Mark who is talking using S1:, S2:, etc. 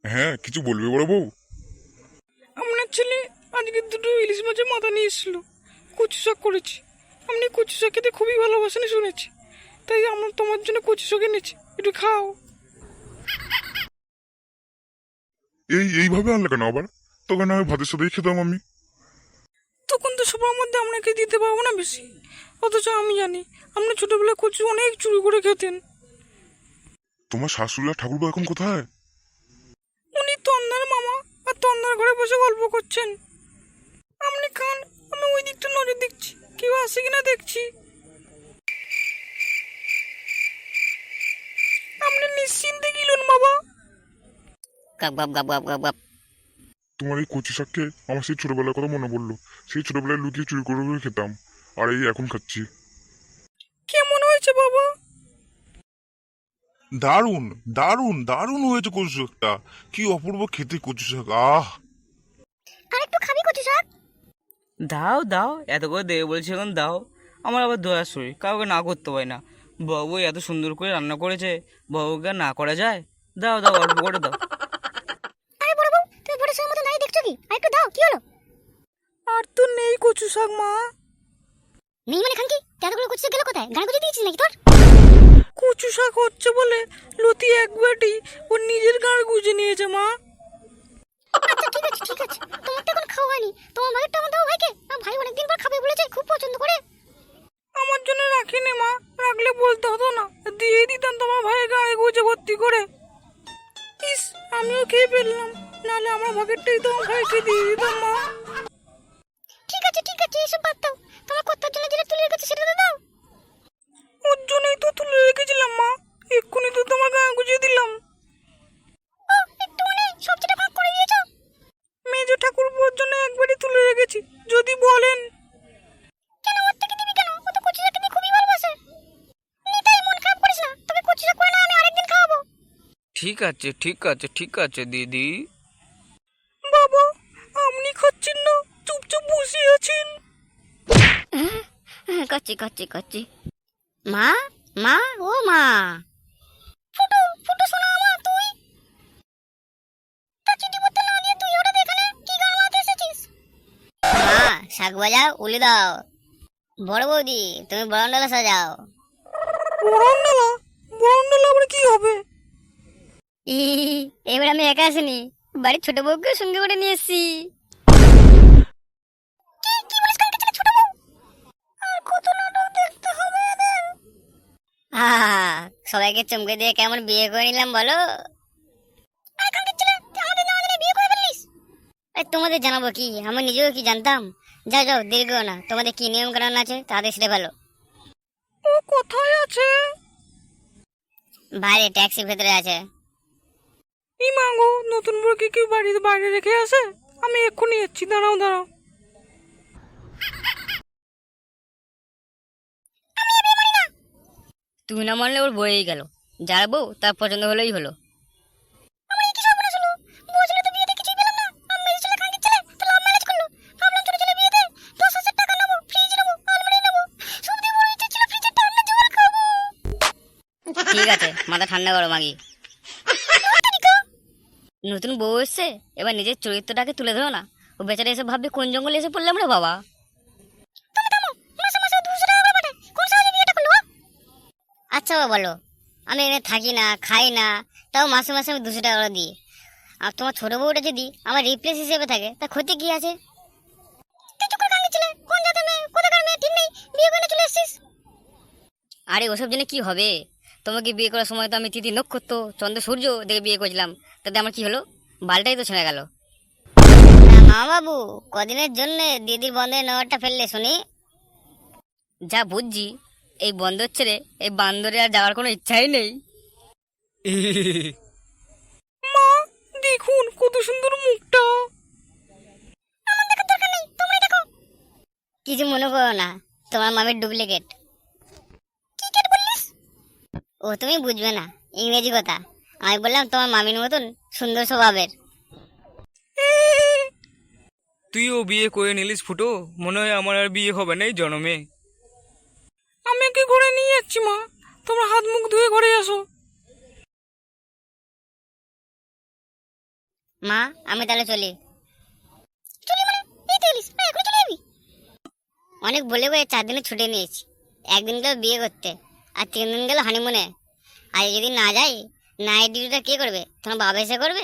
S1: হ্যাঁ, কিছু বলবে বড় বউ?
S2: আপনার ছেলে আজকে দুটো ইলিশ মাছের মাথা নিয়ে এসেছিল, কচু শাক করেছি। আপনি কচু শাক খেতে খুবই ভালোবাসেন শুনেছি, তাই আমার তোমার জন্য কচু শাক এনেছি, একটু খাও।
S1: এইভাবে আনলে কেন আবার? তবে না হয় ভাতের সাথেই খেতাম আমি।
S2: তখন তো সবার মধ্যে আপনাকে দিতে পারবো না বেশি, অথচ আমি জানি আপনি ছোটবেলায় কচু অনেক চুরি করে খেতেন।
S1: তোমার শাশুড়ি আর ঠাকুরপো এখন কোথায়?
S2: উনি তন্দার মামা আর তন্দার ঘরে বসে গল্প করছেন। আপনি খান, আমি ওই দিকটা নজর দেখছি, কেউ আসে কিনা দেখছি। আপনি নিশ্চিন্তে গিলুন বাবা।
S3: Gap gap gap gap gap gap.
S1: তোমার এই কচু শাককে আমার সেই ছোটবেলার কথা মনে পড়লো। সেই ছোটবেলায় লুকিয়ে চুরি করে করে খেতাম, আর এই এখন খাচ্ছি।
S2: কেমন হয়েছে বাবা?
S4: দারুণ দারুণ দারুণ হয়েছে কচু শাকটা। কি অপূর্ব খেতে কচু শাক, আহ!
S3: আরেকটু খাবি কচু শাক?
S5: দাও দাও, এত করে দেবে বলছি এখন দাও। আমার আবার দয়ার শরীর, কাউকে না করতে হয় না। বাবু এত সুন্দর করে রান্না করেছে, বাবুকে আর না করা যায়? দাও দাও, অল্প করে দাও।
S3: আরে বড় বউ, তুমি বড় শাকের মতো নাই দেখছো কি? আরেকটু দাও, কি হলো?
S2: আর তো নেই কচু শাক মা।
S3: নেই মানে খানকি, এতগুলো কচু শাক গেল কোথায়? গান গুজে দিয়েছিস নাকি তোর?
S2: কচু শাক হচ্ছে বলে লতি এক বাটি ওর নিজের গাঁড় গুজে নিয়েছে মা।
S3: আচ্ছা ঠিক আছে ঠিক আছে, তোমার তো এখন খাওয়া হয়নি, তোমার ভাইয়েরটা আমার দাও ভাইকে। আমার ভাই অনেকদিন পর খাবে বলেছে, খুব পছন্দ করে।
S2: আমার জন্য রাখিনি মা, রাখলে বলতে হতো না, দিয়ে দিতাম তোমার ভাইয়ের গায়ে গুজে ভর্তি করে। ইস, আমিও খেয়ে ফেললাম, নাহলে আমার ভাগেরটাই তোমার ভাইকে দিয়ে দিতাম মা।
S3: ঠিক আছে, এসব বাদ দাও। তোমার কর্তার জন্য যেটা তুলে রেখেছে সেটা তো দাও।
S2: ওর জন্যই তো তুলে রেখেছিলাম মা, এক্ষুনি তো তোমার গায়ে গুজিয়ে দিলাম।
S3: ও, একটু মানে সবজিটা ভাগ করে দিয়েছো?
S2: মেজো ঠাকুরপোর জন্য একবারই তুলে রেখেছি, যদি বলেন।
S3: কেন ওর থেকে দিবি কেন? ও তো কচু শাক খেতে খুবই ভালোবাসে। নিতাই মন খারাপ করিস না, তোকে কচু শাক করে না আমি আরেকদিন খাওয়াবো।
S5: ঠিক আছে ঠিক আছে ঠিক আছে দিদি।
S2: বাবা, আপনি খাচ্ছেন না, চুপচাপ বসে আছেন।
S3: করছি করছি করছি। মা, মা, ও মা। ফুটু, ফুটু শোনা আমার, তুই তা চিঠি পড়তে না দিয়ে তুই হঠাৎ এখানে কি গান মারতে এসেছিস? মা, শাক বাজাও, উলি দাও। বড় বৌদি, তুমি বরণডালা সাজাও।
S2: বরণডালা? বরণডালা আবার কি হবে?
S3: ই, এবার আমি একা আসিনি, বাড়ির ছোট বউকে সঙ্গে করে নিয়ে এসেছি। কি বলিস কালকে ছেলে, ছোট বউ? আর কত নাটক দেখতে হবে এদের? আহা, সবাইকে চমকে দিয়ে কেমন বিয়ে করে নিলাম বলো? আরে কালকে ছেলে, তুই আমাদের না জানিয়ে বিয়ে করে ফেললিস? আরে তোমাদের জানাবো কি, আমি নিজেও কি জানতাম। যাও যাও, দেরি করো না, তোমাদের কি নিয়ম কানুন আছে তাদের সেটা ভালো।
S2: ও কোথায় আছে?
S3: বাইরে ট্যাক্সির ভেতরে আছে।
S2: ই মাগো, নতুন বউকে কেউ বাড়িতে বাইরে রেখে আসে? আমি এক্ষুনি যাচ্ছি, দাঁড়াও দাঁড়াও।
S3: তুমি না মানলে ওর বয়েই গেল, যার বউ তার পছন্দ হলেই হলো। ঠিক আছে, মাথা ঠান্ডা করো মাগি। নতুন বউ এসছে, এবার নিজের চরিত্রটাকে তুলে ধরো না। ও বেচারা এসে ভাববে কোন জঙ্গলে এসে পড়লাম রে বাবা। আচ্ছা বাবা বলো, আমি এখানে থাকি না, খাই না, তাও মাসে মাসে আমি 200 টাকা করে দিই। আর তোমার ছোট বউটা যদি আমার রিপ্লেস হিসেবে থাকে, তা ক্ষতি কি আছে? আরে ওসব জেনে কি হবে? তোমাকে বিয়ে করার সময় তো আমি তিথি নক্ষত্র চন্দ্র সূর্য দেখে বিয়ে করেছিলাম, তাতে আমার কি হলো? বালটাই তো ছেড়ে গেল। মা বাবু, কদিনের জন্য দিদির বন্ধের নেওয়ারটা ফেললে শুনি? যা বুঝছি, এই বন্দর ছেড়ে এই বান্দরে আর যাওয়ার কোনো ইচ্ছাই নেই।
S2: মা, দেখুন কত সুন্দর মুখটা।
S3: কিছু মনে করো না, তোমার মামির ডুপ্লিকেট। ও তুমি বুঝবে না, ইংরেজি কথা। আমি বললাম তোমার মামির মতন সুন্দর স্বভাবের।
S5: তুইও বিয়ে করে নিলিস ফুটো, মনে হয় আমার আর বিয়ে হবে না এই জন্মে।
S2: আমি ওকে ঘরে নিয়ে যাচ্ছি মা, তোমরা হাত মুখ ধুয়ে ঘরে আসো।
S3: মা আমি তাহলে চলি। চলি মানে এই তো এলিস, না এখন চলে যাবি? অনেক বলে বলে 4 দিনের ছুটি নিয়েছি। 1 দিন গেল বিয়ে করতে, আর 3 দিন গেল হানিমুনে। আর যদি না যাই, নাইট ডিউটিটা কে করবে? তোমার বাবা এসে করবে।